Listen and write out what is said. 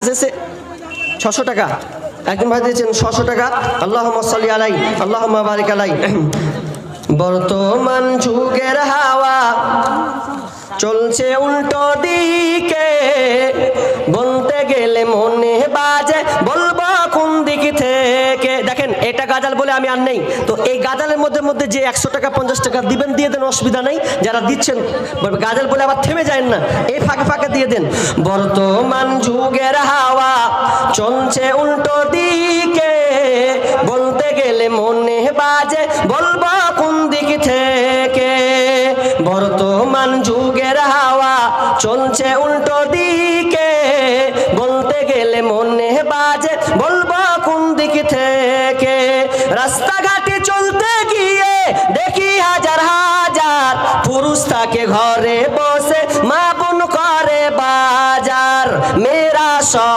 এসেছে 600 টাকা, একজন ভাই দিয়েছেন 600 টাকা। আল্লাহুম্মা সাল্লি আলাই, আল্লাহুম্মা বারিক আলাই। বর্তমান যুগের হাওয়া চলছে উল্টো দিকে, বলতে গেলে মনে বাজে বলবো কোন দিক থেকে। দেখেন এটা গাজাল বলে আমি আর নেই তো, এই গাজালের মধ্যে যে 100 টাকা 50 টাকা দিবেন দিয়ে দেন, অসুবিধা নেই। যারা দিচ্ছেন গাজাল বলে আবার থেমে যায় না, এই ফাঁকে ফাঁকে দিয়ে দেন। বর্তমান যুগের হাওয়া চলছে উল্টো দিকে, বলতে গেলে মনে বাজে বলবো কোন দিক থেকে। বর্তমান যুগের হাওয়া চলছে উল্টো দিকে, বলতে গেলে মনে বাজে বলবো কোন দিক থেকে। রাস্তাঘাটে চলতে গিয়ে দেখি হাজার হাজার পুরুষ থাকে ঘরে বসে, মা বোন করে বাজার। মেয়েরা সব